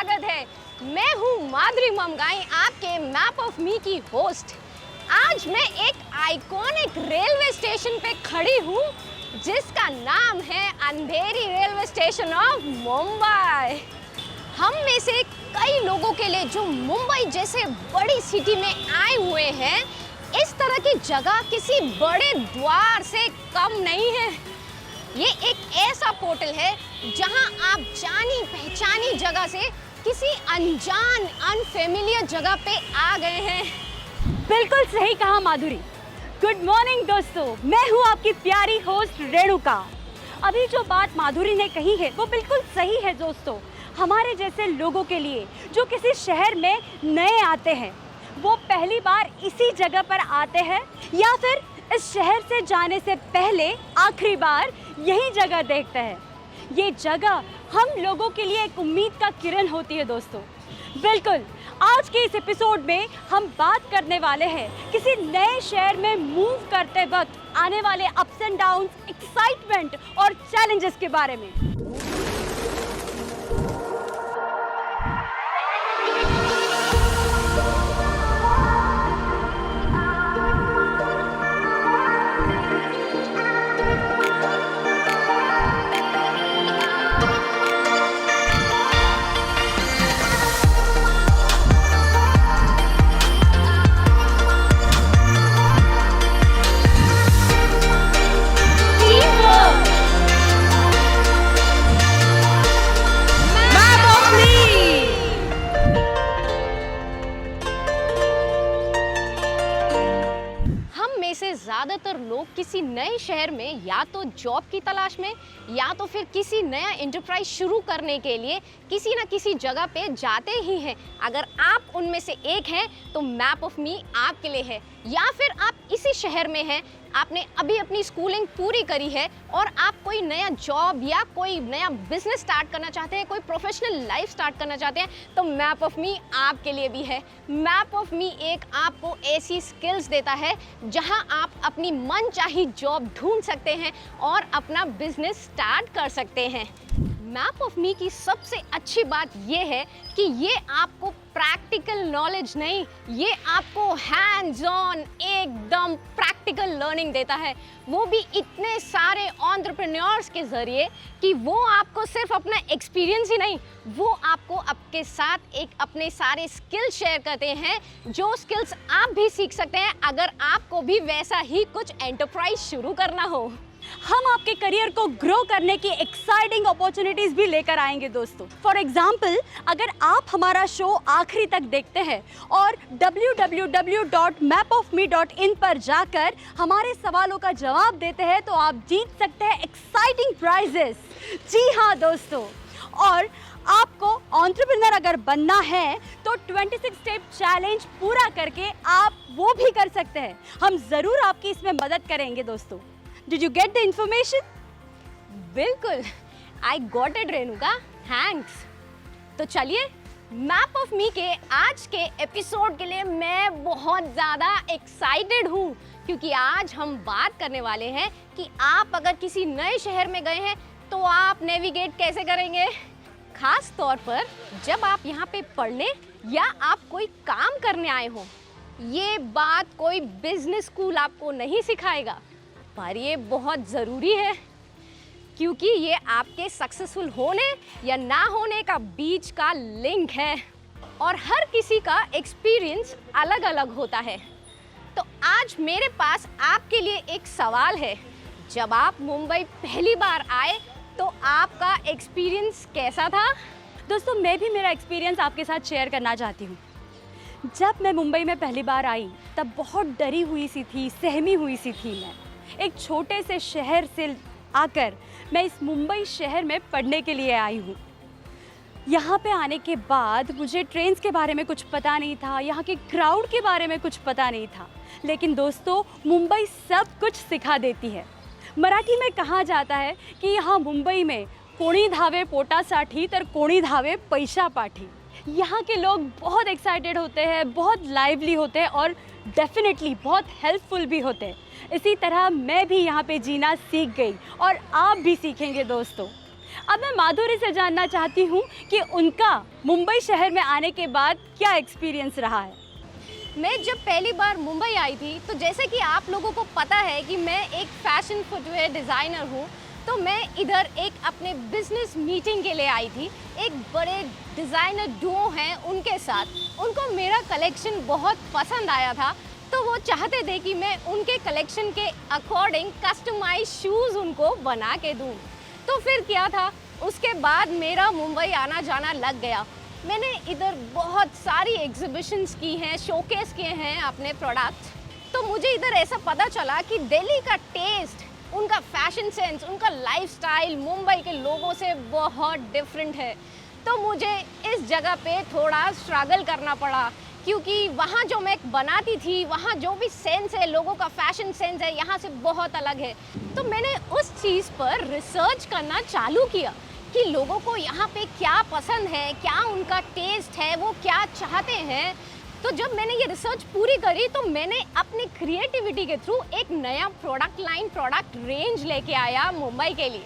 स्वागत है। मैं हूँ माधुरी ममगाई, आपके मैप ऑफ मी की होस्ट। आज मैं एक आइकॉनिक रेलवे स्टेशन पे खड़ी हूँ जिसका नाम है अंधेरी रेलवे स्टेशन ऑफ मुंबई। हम में से कई लोगों के लिए जो मुंबई जैसे बड़ी सिटी में आए हुए हैं, इस तरह की जगह किसी बड़े द्वार से कम नहीं है। ये एक ऐसा पोर्टल है जहां आप जानी पहचानी जगह से किसी अनजान अनफेमिलियर जगह पे आ गए हैं। बिल्कुल सही कहा माधुरी। गुड मॉर्निंग दोस्तों, मैं हूँ आपकी प्यारी होस्ट रेणुका। अभी जो बात माधुरी ने कही है वो बिल्कुल सही है दोस्तों। हमारे जैसे लोगों के लिए जो किसी शहर में नए आते हैं, वो पहली बार इसी जगह पर आते हैं या फिर इस शहर से जाने से पहले आखिरी बार यही जगह देखते हैं। ये जगह हम लोगों के लिए एक उम्मीद का किरण होती है दोस्तों। बिल्कुल, आज के इस एपिसोड में हम बात करने वाले हैं किसी नए शहर में मूव करते वक्त आने वाले अप्स एंड डाउन्स, एक्साइटमेंट और चैलेंजेस के बारे में। ज़्यादातर लोग किसी नए शहर में या तो जॉब की तलाश में या तो फिर किसी नया एंटरप्राइज शुरू करने के लिए किसी न किसी जगह पे जाते ही हैं। अगर आप उनमें से एक हैं तो मैप ऑफ मी आपके लिए है। या फिर आप इसी शहर में हैं, आपने अभी अपनी स्कूलिंग पूरी करी है और आप कोई नया जॉब या कोई नया बिजनेस स्टार्ट करना चाहते हैं, कोई प्रोफेशनल लाइफ स्टार्ट करना चाहते हैं, तो मैप ऑफ मी आपके लिए भी है। मैप ऑफ मी एक आपको ऐसी स्किल्स देता है जहां आप अपनी मनचाही जॉब ढूंढ सकते हैं और अपना बिजनेस स्टार्ट कर सकते हैं। मैप ऑफ मी की सबसे अच्छी बात यह है कि ये आपको प्रैक्टिकल नॉलेज नहीं, ये आपको हैंड्स ऑन एकदम प्रैक्टिकल लर्निंग देता है, वो भी इतने सारे एंटरप्रेन्योर्स के ज़रिए कि वो आपको सिर्फ अपना एक्सपीरियंस ही नहीं, वो आपको आपके साथ एक अपने सारे स्किल्स शेयर करते हैं, जो स्किल्स आप भी सीख सकते हैं अगर आपको भी वैसा ही कुछ एंटरप्राइज शुरू करना हो। हम आपके करियर को ग्रो करने की एक्साइटिंग अपॉर्चुनिटीज भी लेकर आएंगे दोस्तों। फॉर एग्जाम्पल, अगर आप हमारा शो आखिरी तक देखते हैं और www.mapofme.in पर जाकर हमारे सवालों का जवाब देते हैं तो आप जीत सकते हैं एक्साइटिंग प्राइजेस। जी हाँ दोस्तों, और आपको एंटरप्रेन्योर अगर बनना है तो 26 स्टेप चैलेंज पूरा करके आप वो भी कर सकते हैं। हम ज़रूर आपकी इसमें मदद करेंगे दोस्तों। Did you get the information? बिल्कुल, I got it Renuka, thanks. तो चलिए, मैप ऑफ मी के आज के एपिसोड के लिए मैं बहुत ज़्यादा एक्साइटेड हूँ, क्योंकि आज हम बात करने वाले हैं कि आप अगर किसी नए शहर में गए हैं तो आप नेविगेट कैसे करेंगे। खास तौर पर जब आप यहाँ पे पढ़ने या आप कोई काम करने आए हो। ये बात कोई बिजनेस स्कूल आपको नहीं सिखाएगा, पर ये बहुत ज़रूरी है, क्योंकि ये आपके सक्सेसफुल होने या ना होने का बीच का लिंक है और हर किसी का एक्सपीरियंस अलग अलग होता है। तो आज मेरे पास आपके लिए एक सवाल है। जब आप मुंबई पहली बार आए तो आपका एक्सपीरियंस कैसा था? दोस्तों, मैं भी मेरा एक्सपीरियंस आपके साथ शेयर करना चाहती हूँ। जब मैं मुंबई में पहली बार आई तब बहुत डरी हुई सी थी, सहमी हुई सी थी। मैं एक छोटे से शहर से आकर मैं इस मुंबई शहर में पढ़ने के लिए आई हूँ। यहाँ पे आने के बाद मुझे ट्रेन्स के बारे में कुछ पता नहीं था, यहाँ के क्राउड के बारे में कुछ पता नहीं था, लेकिन दोस्तों मुंबई सब कुछ सिखा देती है। मराठी में कहा जाता है कि यहाँ मुंबई में कोणी धावे पोटासाठी तर कोणी धावे पैसा पाठी। यहाँ के लोग बहुत एक्साइटेड होते हैं, बहुत लाइवली होते हैं और डेफिनेटली बहुत हेल्पफुल भी होते हैं। इसी तरह मैं भी यहाँ पे जीना सीख गई और आप भी सीखेंगे दोस्तों। अब मैं माधुरी से जानना चाहती हूँ कि उनका मुंबई शहर में आने के बाद क्या एक्सपीरियंस रहा है। मैं जब पहली बार मुंबई आई थी तो जैसे कि आप लोगों को पता है कि मैं एक फैशन फुटवेयर डिज़ाइनर हूँ, तो मैं इधर एक अपने बिजनेस मीटिंग के लिए आई थी। एक बड़े डिज़ाइनर डुओ हैं, उनके साथ उनको मेरा कलेक्शन बहुत पसंद आया था, तो वो चाहते थे कि मैं उनके कलेक्शन के अकॉर्डिंग कस्टमाइज शूज़ उनको बना के दूँ। तो फिर क्या था, उसके बाद मेरा मुंबई आना जाना लग गया। मैंने इधर बहुत सारी एग्जीबिशंस की हैं, शोकेस किए हैं अपने प्रोडक्ट्स। तो मुझे इधर ऐसा पता चला कि दिल्ली का टेस्ट, उनका फैशन सेंस, उनका लाइफस्टाइल मुंबई के लोगों से बहुत डिफरेंट है। तो मुझे इस जगह पे थोड़ा स्ट्रगल करना पड़ा, क्योंकि वहाँ जो मैं बनाती थी, वहाँ जो भी सेंस है, लोगों का फैशन सेंस है, यहाँ से बहुत अलग है। तो मैंने उस चीज़ पर रिसर्च करना चालू किया कि लोगों को यहाँ पे क्या पसंद है, क्या उनका टेस्ट है, वो क्या चाहते हैं। तो जब मैंने ये रिसर्च पूरी करी तो मैंने अपनी क्रिएटिविटी के थ्रू एक नया प्रोडक्ट लाइन, प्रोडक्ट रेंज लेके आया मुंबई के लिए।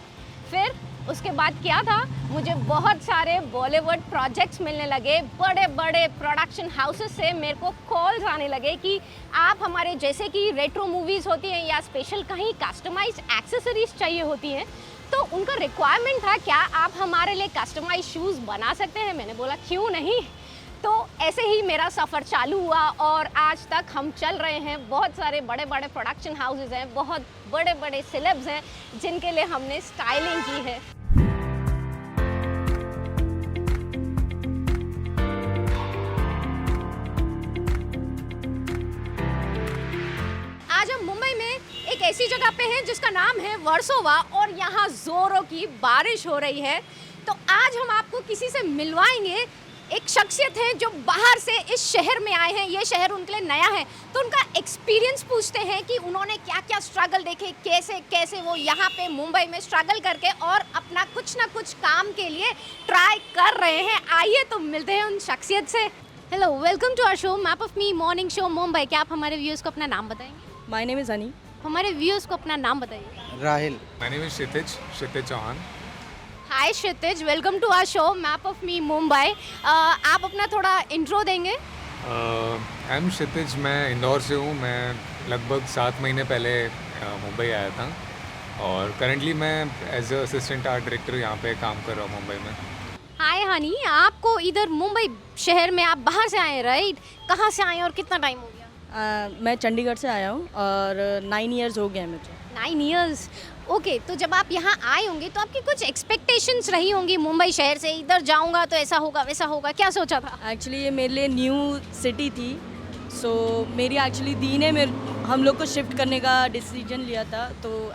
फिर उसके बाद क्या था, मुझे बहुत सारे बॉलीवुड प्रोजेक्ट्स मिलने लगे। बड़े बड़े प्रोडक्शन हाउसेस से मेरे को कॉल्स आने लगे कि आप हमारे, जैसे कि रेट्रो मूवीज़ होती हैं या स्पेशल कहीं कस्टमाइज एक्सेसरीज चाहिए होती हैं, तो उनका रिक्वायरमेंट था क्या आप हमारे लिए कस्टमाइज शूज़ बना सकते हैं। मैंने बोला क्यों नहीं। तो ऐसे ही मेरा सफ़र चालू हुआ और आज तक हम चल रहे हैं। बहुत सारे बड़े बड़े प्रोडक्शन हाउसेस हैं, बहुत बड़े बड़े सेलेब्स हैं जिनके लिए हमने स्टाइलिंग की है। आज हम मुंबई में एक ऐसी जगह पे हैं जिसका नाम है वर्सोवा और यहाँ जोरों की बारिश हो रही है। तो आज हम आपको किसी से मिलवाएंगे। एक शख्सियत है जो बाहर से इस शहर में आए हैं, ये शहर उनके लिए नया है, तो उनका एक्सपीरियंस पूछते हैं कि उन्होंने क्या क्या स्ट्रगल देखे, कैसे कैसे वो यहाँ पे मुंबई में स्ट्रगल करके और अपना कुछ ना कुछ काम के लिए ट्राई कर रहे हैं। आइए तो मिलते हैं उन शख्सियत से। Hello, welcome to our show Map of Me morning show Mumbai. क्या आप हमारे व्यूअर्स को अपना नाम बताएंगे? My name is Honey. हमारे व्यूअर्स को अपना नाम बताइए। Rahil. My name is Kshitij Chauhan. Hi Kshitij, welcome to our show Map of Me Mumbai. आप अपना थोड़ा इंट्रो देंगे? आई एम क्षितिज, मैं इंदौर से हूँ। मैं लगभग 7 महीने पहले मुंबई आया था और करंटली मैं as a assistant art director यहाँ पे काम कर रहा हूँ मुंबई में। हाय हनी, आपको इधर मुंबई शहर में आप बाहर से आए, राइट? कहाँ से आए और कितना टाइम हो गया? मैं चंडीगढ़ से आया हूँ और 9 इयर्स हो गए हैं मुझे। 9 इयर्स, ओके। तो जब आप यहाँ आए होंगे तो आपकी कुछ एक्सपेक्टेशंस रही होंगी मुंबई शहर से, इधर जाऊँगा तो ऐसा होगा वैसा होगा, क्या सोचा था? एक्चुअली ये मेरे लिए न्यू सिटी थी, सो मेरी एक्चुअली दी ने हम लोग को शिफ्ट करने का डिसीजन लिया था, तो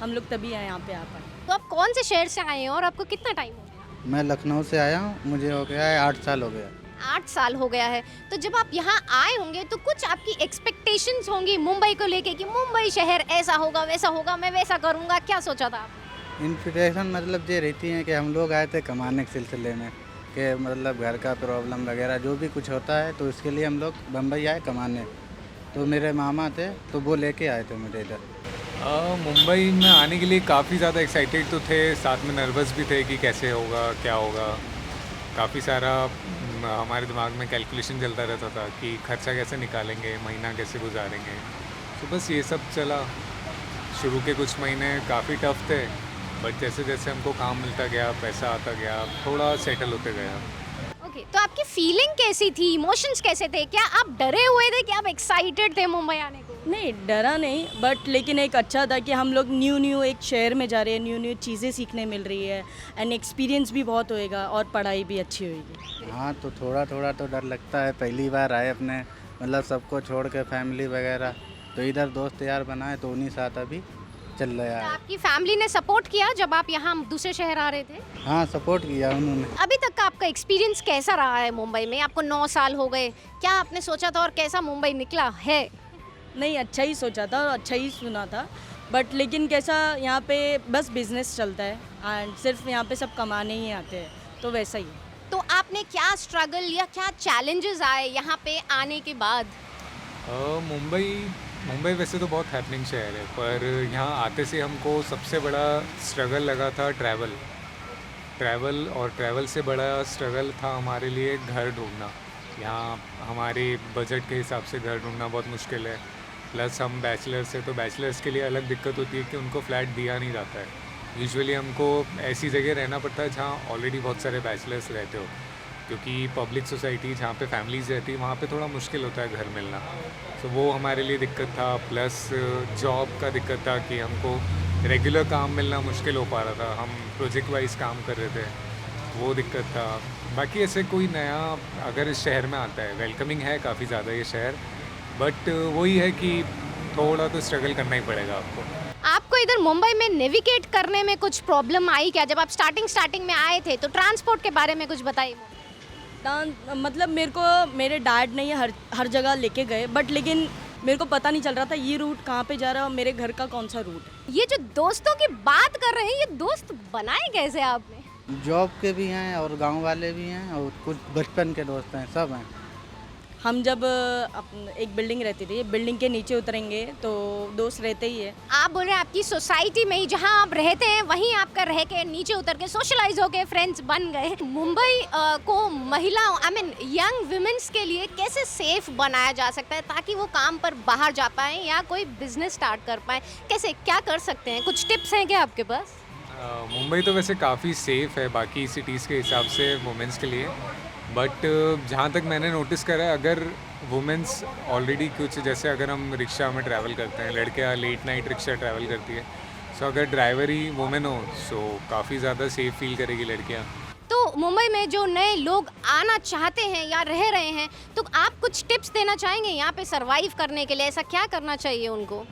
हम लोग तभी आए यहाँ पे आ पाए। तो आप कौन से शहर से आए हैं और आपको कितना टाइम हो गया? मैं लखनऊ से आया हूँ, मुझे हो गया है 8 साल हो गया। 8 साल हो गया है। तो जब आप यहाँ आए होंगे तो कुछ आपकी एक्सपेक्टेशंस होंगी मुंबई को लेके कि मुंबई शहर ऐसा होगा वैसा होगा, मैं वैसा करूँगा, क्या सोचा था आपने? इंस्पिरेशन मतलब ये रहती है कि हम लोग आए थे कमाने के सिलसिले में, कि मतलब घर का प्रॉब्लम वगैरह जो भी कुछ होता है तो इसके लिए हम लोग बम्बई आए कमाने। तो मेरे मामा थे तो वो लेके आए थे मुझे इधर। मुंबई में आने के लिए काफ़ी ज़्यादा एक्साइटेड तो थे, साथ में नर्वस भी थे कि कैसे होगा, क्या होगा। काफ़ी सारा हमारे दिमाग में कैलकुलेशन चलता रहता था कि खर्चा कैसे निकालेंगे, महीना कैसे गुजारेंगे। तो बस ये सब चला। शुरू के कुछ महीने काफ़ी टफ थे, बट जैसे जैसे हमको काम मिलता गया, पैसा आता गया, थोड़ा सेटल होते गया। ओके, तो आपकी फीलिंग कैसी थी, इमोशंस कैसे थे? क्या आप डरे हुए थे कि आप एक्साइटेड थे मुंबई आने को? नहीं, डरा नहीं, बट लेकिन एक अच्छा था कि हम लोग न्यू एक शहर में जा रहे हैं, न्यू चीज़ें सीखने मिल रही है एंड एक्सपीरियंस भी बहुत होएगा और पढ़ाई भी अच्छी होएगी। हाँ, तो थोड़ा थोड़ा तो डर लगता है, पहली बार आए अपने मतलब सबको छोड़ के फैमिली वगैरह, तो इधर दोस्त यार बनाए तो उन्हीं साथ अभी चल रहा तो है। आपकी फैमिली ने सपोर्ट किया जब आप यहाँ दूसरे शहर आ रहे थे? हाँ, सपोर्ट किया उन्होंने। अभी तक का आपका एक्सपीरियंस कैसा रहा है मुंबई में? आपको 9 साल हो गए, क्या आपने सोचा था और कैसा मुंबई निकला है? नहीं, अच्छा ही सोचा था और अच्छा ही सुना था, बट लेकिन कैसा यहाँ पे बस बिजनेस चलता है एंड सिर्फ यहाँ पे सब कमाने ही आते हैं, तो वैसा ही। तो आपने क्या स्ट्रगल या क्या चैलेंजेस आए यहाँ पे आने के बाद? मुंबई वैसे तो बहुत हैपनिंग शहर है, पर यहाँ आते से हमको सबसे बड़ा स्ट्रगल लगा था ट्रैवल। ट्रैवल और ट्रैवल से बड़ा स्ट्रगल था हमारे लिए घर ढूंढना। यहाँ हमारे बजट के हिसाब से घर ढूंढना बहुत मुश्किल है। प्लस हम बैचलर्स हैं, तो बैचलर्स के लिए अलग दिक्कत होती है कि उनको फ्लैट दिया नहीं जाता है। यूजुअली हमको ऐसी जगह रहना पड़ता है जहाँ ऑलरेडी बहुत सारे बैचलर्स रहते हो, क्योंकि पब्लिक सोसाइटी जहाँ पे फैमिलीज रहती है वहाँ पे थोड़ा मुश्किल होता है घर मिलना। तो वो हमारे लिए दिक्कत था। प्लस जॉब का दिक्कत था कि हमको रेगुलर काम मिलना मुश्किल हो पा रहा था। हम प्रोजेक्ट वाइज काम कर रहे थे, वो दिक्कत था। बाकी ऐसे कोई नया अगर इस शहर में आता है, वेलकमिंग है काफ़ी ज़्यादा ये शहर, बट वही है कि थोड़ा तो स्ट्रगल करना ही पड़ेगा आपको। आपको इधर मुंबई में नेविगेट करने में कुछ प्रॉब्लम आई क्या? जब आप स्टार्टिंग में आए थे तो ट्रांसपोर्ट के बारे में कुछ बताइए। मतलब मेरे को मेरे डैड ने ये हर जगह लेके गए, बट लेकिन मेरे को पता नहीं चल रहा था ये रूट कहाँ पे जा रहा है और मेरे घर का कौन सा रूट है। ये जो दोस्तों की बात कर रहे हैं, ये दोस्त बनाए कैसे आपने? जॉब के भी हैं और गांव वाले भी हैं और कुछ बचपन के दोस्त हैं, सब हैं। हम जब एक बिल्डिंग रहती थी, बिल्डिंग के नीचे उतरेंगे तो दोस्त रहते ही है। आप बोल रहे हैं आपकी सोसाइटी में ही जहां आप रहते हैं वहीं आपका रह के नीचे उतर के सोशलाइज होके फ्रेंड्स बन गए। मुंबई को महिलाओं यंग वुमेन्स के लिए कैसे सेफ बनाया जा सकता है ताकि वो काम पर बाहर जा पाए या कोई बिजनेस स्टार्ट कर पाए? कैसे क्या कर सकते हैं? कुछ टिप्स हैं क्या आपके पास? मुंबई तो वैसे काफ़ी सेफ़ है बाकी सिटीज़ के हिसाब से वुमेंस के लिए, बट जहाँ तक मैंने नोटिस करा है, अगर वुमेंस ऑलरेडी कुछ जैसे अगर हम रिक्शा में ट्रैवल करते हैं, लड़कियाँ लेट नाइट रिक्शा ट्रैवल करती है, सो अगर ड्राइवर ही वुमेन हो सो काफ़ी ज़्यादा सेफ फील करेगी लड़कियाँ। तो मुंबई में जो नए लोग आना चाहते हैं या रह रहे हैं, तो आप कुछ टिप्स देना चाहेंगे यहाँ पे सरवाइव करने के लिए? ऐसा क्या करना चाहिए उनको?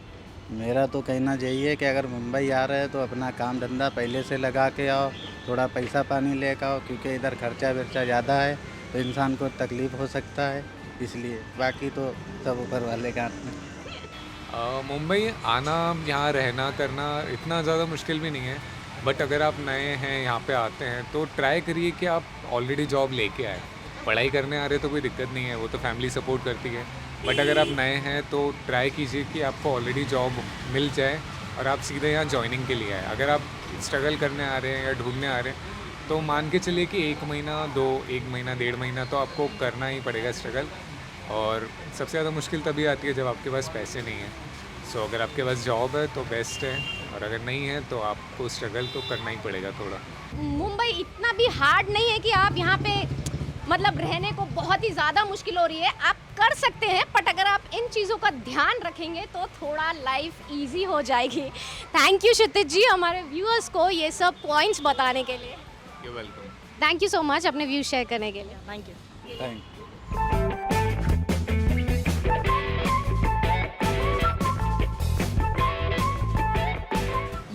मेरा तो कहना यही है कि अगर मुंबई आ रहे हैं तो अपना काम धंधा पहले से लगा के आओ, थोड़ा पैसा पानी लेकर आओ, क्योंकि इधर खर्चा वर्चा ज़्यादा है तो इंसान को तकलीफ़ हो सकता है, इसलिए। बाकी तो सब ऊपर वाले के हाथ में। मुंबई आना, यहाँ रहना करना इतना ज़्यादा मुश्किल भी नहीं है, बट अगर आप नए हैं यहाँ पे आते हैं तो ट्राई करिए कि आप ऑलरेडी जॉब लेके आए। पढ़ाई करने आ रहे तो कोई दिक्कत नहीं है, वो तो फैमिली सपोर्ट करती है, बट अगर आप नए हैं तो ट्राई कीजिए कि आपको ऑलरेडी जॉब मिल जाए और आप सीधे यहाँ जॉइनिंग के लिए आए। अगर आप स्ट्रगल करने आ रहे हैं या ढूंढने आ रहे हैं तो मान के चलिए कि 1 महीना 1 महीना 1.5 महीना तो आपको करना ही पड़ेगा स्ट्रगल। और सबसे ज़्यादा मुश्किल तभी आती है जब आपके पास पैसे नहीं हैं। सो अगर आपके पास जॉब है तो बेस्ट है, और अगर नहीं है तो आपको स्ट्रगल तो करना ही पड़ेगा थोड़ा। मुंबई इतना भी हार्ड नहीं है कि आप यहाँ पे रहने को बहुत ही ज़्यादा मुश्किल हो रही है। आप कर सकते हैं, बट अगर आप इन चीज़ों का ध्यान रखेंगे तो थोड़ा लाइफ इजी हो जाएगी। थैंक यू क्षितिज जी हमारे व्यूअर्स को ये सब पॉइंट्स बताने के लिए। You welcome. Thank you so much अपने व्यूज शेयर करने के लिए। Thank you. Thank you.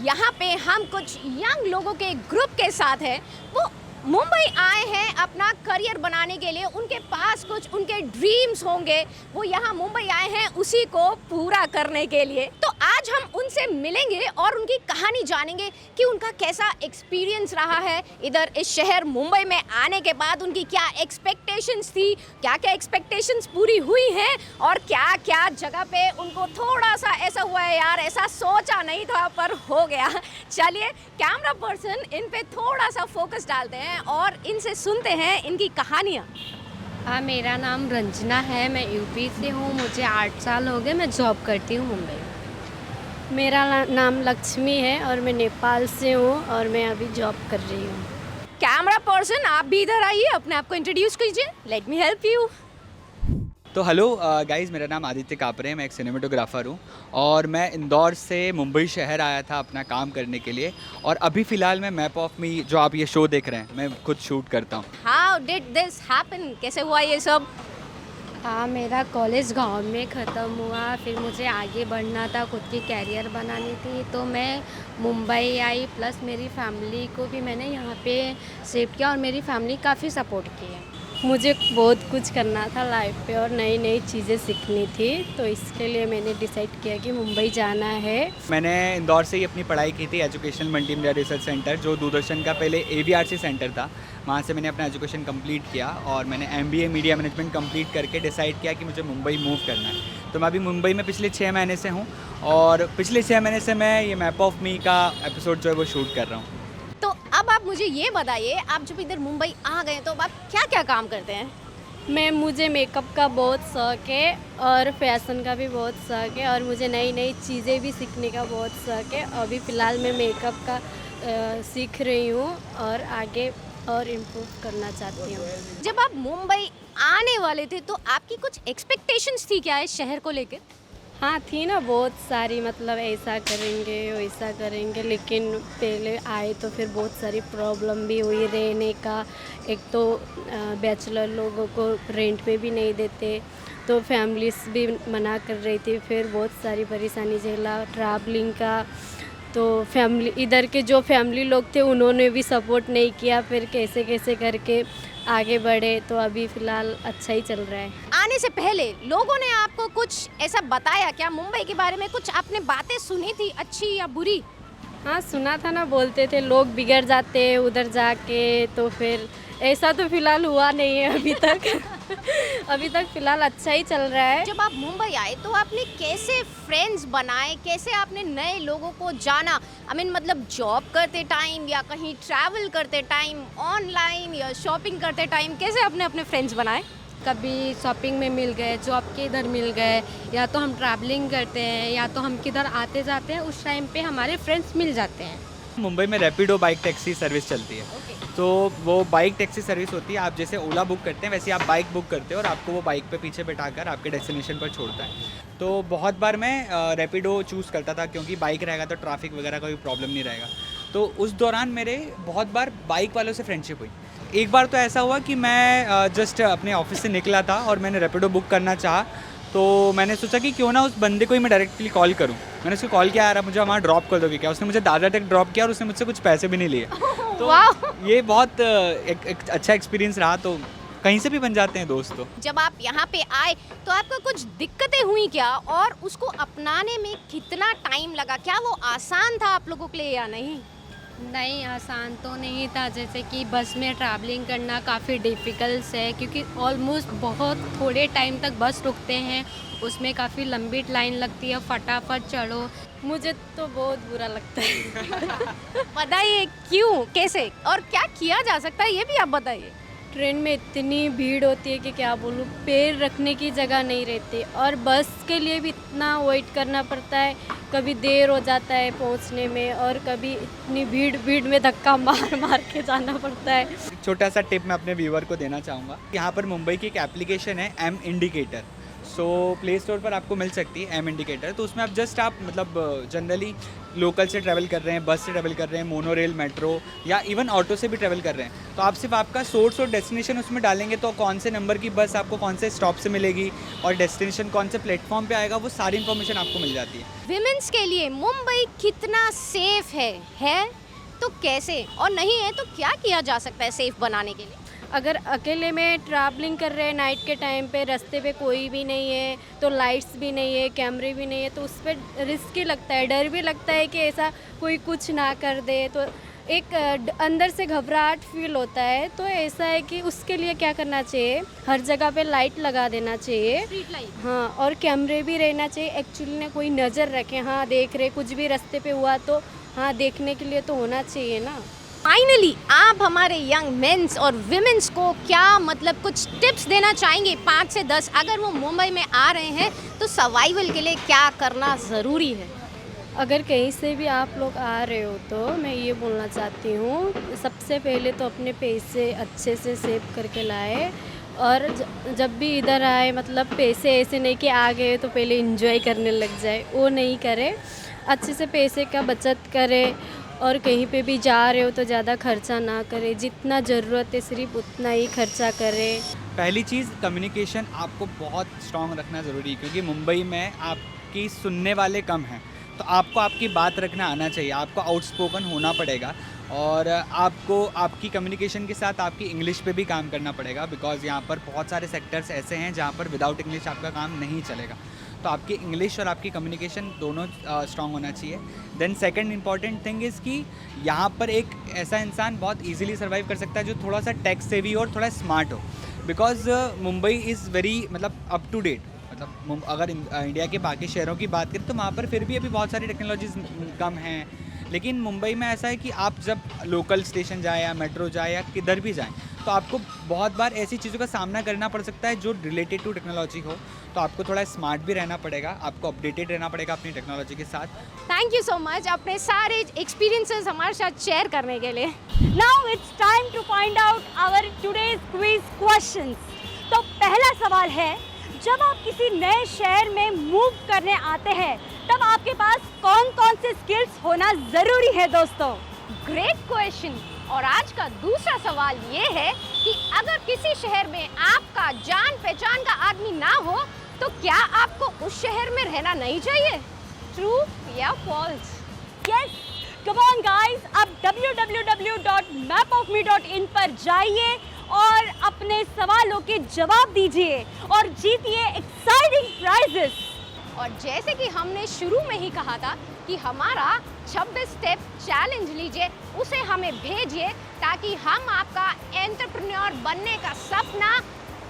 यहाँ पे हम कुछ यंग लोगों के ग्रुप के साथ हैं, वो मुंबई आए हैं अपना करियर बनाने के लिए। उनके पास कुछ उनके ड्रीम्स होंगे, वो यहाँ मुंबई आए हैं उसी को पूरा करने के लिए। तो आज हम उनसे मिलेंगे और उनकी कहानी जानेंगे कि उनका कैसा एक्सपीरियंस रहा है इधर इस शहर मुंबई में आने के बाद। उनकी क्या एक्सपेक्टेशंस थी, क्या क्या एक्सपेक्टेशंस पूरी हुई हैं, और क्या क्या जगह पे उनको थोड़ा सा ऐसा हुआ है यार ऐसा सोचा नहीं था पर हो गया। चलिए कैमरा पर्सन इन पे थोड़ा सा फोकस डालते हैं और इनसे सुनते हैं इनकी कहानियाँ। मेरा नाम रंजना है, मैं यूपी से हूँ, मुझे 8 साल हो गए, मैं जॉब करती हूँ मुंबई में। मेरा नाम लक्ष्मी है और मैं नेपाल से हूँ और मैं अभी जॉब कर रही हूँ। कैमरा पर्सन आप भी इधर आइए, अपने आप को इंट्रोड्यूस कीजिए। Let me help you. तो हेलो गाइस, मेरा नाम आदित्य कापरे है, मैं एक सिनेमेटोग्राफर हूँ और मैं इंदौर से मुंबई शहर आया था अपना काम करने के लिए। और अभी फ़िलहाल मैं मैप ऑफ मी, जो आप ये शो देख रहे हैं, मैं खुद शूट करता हूँ। How did this happen? कैसे हुआ ये सब? मेरा कॉलेज गांव में ख़त्म हुआ, फिर मुझे आगे बढ़ना था, खुद की कैरियर बनानी थी, तो मैं मुंबई आई। प्लस मेरी फैमिली को भी मैंने यहाँ पे शिफ्ट किया और मेरी फैमिली काफ़ी सपोर्ट की है। मुझे बहुत कुछ करना था लाइफ पे और नई नई चीज़ें सीखनी थी, तो इसके लिए मैंने डिसाइड किया कि मुंबई जाना है। मैंने इंदौर से ही अपनी पढ़ाई की थी, एजुकेशनल मल्टीमीडिया रिसर्च सेंटर, जो दूरदर्शन का पहले AVRC सेंटर था, वहाँ से मैंने अपना एजुकेशन कंप्लीट किया और मैंने MBA मीडिया मैनेजमेंट कंप्लीट करके डिसाइड किया कि मुझे मुंबई मूव करना है। तो मैं अभी मुंबई में पिछले 6 महीने से हूँ और पिछले 6 महीने से मैं ये मैप ऑफ मी का एपिसोड जो है वो शूट कर रहा हूँ। तो अब आप आप मुझे ये बताइए, आप जब इधर मुंबई आ गए तो अब आप क्या क्या काम करते हैं? मुझे मेकअप का बहुत शौक़ है और फैशन का भी बहुत शौक़ है और मुझे नई नई चीज़ें भी सीखने का बहुत शौक़ है। अभी फ़िलहाल मैं मेकअप का सीख रही हूँ और आगे और इम्प्रूव करना चाहती हूँ। जब आप मुंबई आने वाले थे तो आपकी कुछ एक्सपेक्टेशंस थी क्या इस शहर को लेकर? हाँ थी ना, बहुत सारी, मतलब ऐसा करेंगे वैसा करेंगे, लेकिन पहले आए तो फिर बहुत सारी प्रॉब्लम भी हुई रहने का। एक तो बैचलर लोगों को रेंट पे भी नहीं देते, तो फैमिलीज भी मना कर रही थी, फिर बहुत सारी परेशानी झेला ट्रैवलिंग का। तो फैमिली, इधर के जो फैमिली लोग थे उन्होंने भी सपोर्ट नहीं किया, फिर कैसे कैसे करके आगे बढ़े, तो अभी फ़िलहाल अच्छा ही चल रहा है। आने से पहले लोगों ने आपको कुछ ऐसा बताया क्या मुंबई के बारे में? कुछ आपने बातें सुनी थी अच्छी या बुरी? हाँ सुना था ना, बोलते थे लोग बिगड़ जाते हैं उधर जाके, तो फिर ऐसा तो फ़िलहाल हुआ नहीं है अभी तक। अभी तक फ़िलहाल अच्छा ही चल रहा है। जब आप मुंबई आए तो आपने कैसे फ्रेंड्स बनाए, कैसे आपने नए लोगों को जाना? मतलब जॉब करते टाइम या कहीं ट्रैवल करते टाइम, ऑनलाइन या शॉपिंग करते टाइम, कैसे आपने अपने फ्रेंड्स बनाए? कभी शॉपिंग में मिल गए, जॉब के इधर मिल गए, या तो हम ट्रैवलिंग करते हैं या तो हम किधर आते जाते हैं, उस टाइम पे हमारे फ्रेंड्स मिल जाते हैं। मुंबई में रैपिडो बाइक टैक्सी सर्विस चलती है। तो वो बाइक टैक्सी सर्विस होती है, आप जैसे ओला बुक करते हैं वैसे आप बाइक बुक करते हो और आपको वो बाइक पे पीछे बैठाकर आपके डेस्टिनेशन पर छोड़ता है। तो बहुत बार मैं रैपिडो चूज़ करता था क्योंकि बाइक रहेगा तो ट्रैफिक वगैरह का कोई प्रॉब्लम नहीं रहेगा। तो उस दौरान मेरे बहुत बार बाइक वालों से फ्रेंडशिप हुई। एक बार तो ऐसा हुआ कि मैं जस्ट अपने ऑफिस से निकला था और मैंने रैपिडो बुक करना चाहा, तो मैंने सोचा कि क्यों ना उस बंदे को ही मैं डायरेक्टली कॉल करूं। मैंने उसको कॉल किया, यार आप मुझे वहाँ ड्रॉप कर दोगे क्या? उसने मुझे दादर तक ड्रॉप किया और उसने मुझसे कुछ पैसे भी नहीं लिए। तो ये बहुत एक अच्छा एक्सपीरियंस रहा। तो कहीं से भी बन जाते हैं दोस्त। तो जब आप यहाँ पे आए तो आपको कुछ दिक्कतें हुई क्या, और उसको अपनाने में कितना टाइम लगा? क्या वो आसान था आप लोगों के लिए या नहीं? नहीं, आसान तो नहीं था। जैसे कि बस में ट्रैवलिंग करना काफ़ी डिफ़िकल्ट है, क्योंकि ऑलमोस्ट बहुत थोड़े टाइम तक बस रुकते हैं, उसमें काफ़ी लंबी लाइन लगती है, फटाफट चढ़ो। मुझे तो बहुत बुरा लगता है। बताइए क्यों, कैसे और क्या किया जा सकता है, ये भी आप बताइए। ट्रेन में इतनी भीड़ होती है कि क्या बोलूँ, पैर रखने की जगह नहीं रहती, और बस के लिए भी इतना वेट करना पड़ता है, कभी देर हो जाता है पहुंचने में, और कभी इतनी भीड़ में धक्का मार मार के जाना पड़ता है। छोटा सा टिप मैं अपने व्यूअर को देना चाहूँगा। यहाँ पर मुंबई की एक एप्लीकेशन है M indicator. So play store पर आपको मिल सकती है एम इंडिकेटर। तो उसमें आप मतलब जनरली लोकल से ट्रैवल कर रहे हैं, बस से ट्रैवल कर रहे हैं, मोनो रेल, मेट्रो या इवन ऑटो से भी ट्रैवल कर रहे हैं, तो आप सिर्फ आपका सोर्स और डेस्टिनेशन उसमें डालेंगे तो कौन से नंबर की बस आपको कौन से स्टॉप से मिलेगी और डेस्टिनेशन कौन से प्लेटफॉर्म पे आएगा, वो सारी इन्फॉर्मेशन आपको मिल जाती है। विमेंस के लिए मुंबई कितना सेफ है तो कैसे, और नहीं है तो क्या किया जा सकता है सेफ बनाने के लिए? अगर अकेले में ट्रैवलिंग कर रहे हैं नाइट के टाइम पे, रास्ते पे कोई भी नहीं है, तो लाइट्स भी नहीं है, कैमरे भी नहीं है, तो उस पर रिस्क ही लगता है, डर भी लगता है कि ऐसा कोई कुछ ना कर दे, तो एक अंदर से घबराहट फील होता है। तो ऐसा है कि उसके लिए क्या करना चाहिए, हर जगह पे लाइट लगा देना चाहिए। Street light. हाँ, और कैमरे भी रहना चाहिए एक्चुअली ना, कोई नज़र रखे, हाँ देख रहे, कुछ भी रास्ते पे हुआ तो हाँ देखने के लिए तो होना चाहिए ना। फाइनली आप हमारे यंग मेंस और विमेंस को क्या मतलब कुछ टिप्स देना चाहेंगे, 5 से 10, अगर वो मुंबई में आ रहे हैं तो सर्वाइवल के लिए क्या करना ज़रूरी है? अगर कहीं से भी आप लोग आ रहे हो तो मैं ये बोलना चाहती हूँ, सबसे पहले तो अपने पैसे अच्छे से सेव करके लाए, और जब भी इधर आए मतलब पैसे ऐसे नहीं कि आ गए तो पहले एंजॉय करने लग जाए, वो नहीं करे। अच्छे से पैसे का बचत करे, और कहीं पे भी जा रहे हो तो ज़्यादा खर्चा ना करे, जितना ज़रूरत है सिर्फ उतना ही खर्चा करें। पहली चीज़ कम्युनिकेशन आपको बहुत स्ट्रॉन्ग रखना ज़रूरी है, क्योंकि मुंबई में आपकी सुनने वाले कम हैं, तो आपको आपकी बात रखना आना चाहिए, आपको आउटस्पोकन होना पड़ेगा, और आपको आपकी कम्युनिकेशन के साथ आपकी इंग्लिश पे भी काम करना पड़ेगा, बिकॉज़ यहाँ पर बहुत सारे सेक्टर्स ऐसे हैं जहाँ पर विदाउट इंग्लिश आपका काम नहीं चलेगा। तो आपकी इंग्लिश और आपकी कम्युनिकेशन दोनों स्ट्रॉन्ग होना चाहिए। Then second important thing is कि यहाँ पर एक ऐसा इंसान बहुत इजीली सर्वाइव कर सकता है जो थोड़ा सा टेक सेवी और थोड़ा स्मार्ट हो, बिकॉज मुंबई इज़ वेरी मतलब अप टू डेट। मतलब अगर इंडिया के बाकी शहरों की बात करें तो वहाँ पर फिर भी अभी बहुत सारी टेक्नोलॉजीज़ कम हैं, लेकिन मुंबई में ऐसा है कि आप जब लोकल स्टेशन जाएँ या मेट्रो जाएँ या किधर भी जाएँ, तो आपको बहुत बार ऐसी चीज़ों का सामना करना पड़ सकता है जो रिलेटेड टू टेक्नोलॉजी हो। तो आपको थोड़ा स्मार्ट भी रहना पड़ेगा, आपको अपडेटेड रहना पड़ेगा अपनी टेक्नोलॉजी के साथ। थैंक यू सो मच अपने सारे एक्सपीरियंसेस हमारे साथ शेयर करने के लिए। Now it's time to find out our today's quiz questions. तो पहला सवाल है, जब आप किसी नए शहर में मूव करने आते हैं तब आपके पास कौन कौन से स्किल्स होना ज़रूरी है दोस्तों? Great question. और आज का दूसरा सवाल ये है कि अगर किसी शहर में आपका जान पहचान का आदमी ना हो तो क्या आपको उस शहर में रहना नहीं चाहिए? ट्रू या false? Yes, come on guys, अब www.mapofme.in पर जाइए और अपने सवालों के जवाब दीजिए और जीतिए एक्साइटिंग प्राइजेस। और जैसे कि हमने शुरू में ही कहा था कि हमारा 26 स्टेप चैलेंज लीजिए, उसे हमें भेजिए ताकि हम आपका एंटरप्रेन्योर बनने का सपना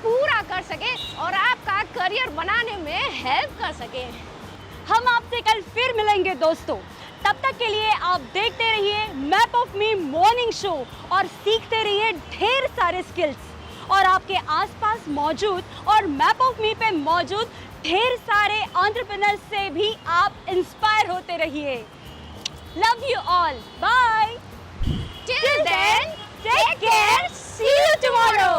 पूरा कर सके और आपका करियर बनाने में हेल्प कर सके। हम आपसे कल फिर मिलेंगे दोस्तों, तब तक के लिए आप देखते रहिए map of Me morning show और सीखते रहिए ढेर सारे स्किल्स। और आपके आसपास मौजूद और मैप ऑफ मी पे मौजूद ढेर सारे एंटरप्रेन्योर्स से भी आप इंस्पायर होते रहिए। Love you all, bye. Till then, take care. See you tomorrow.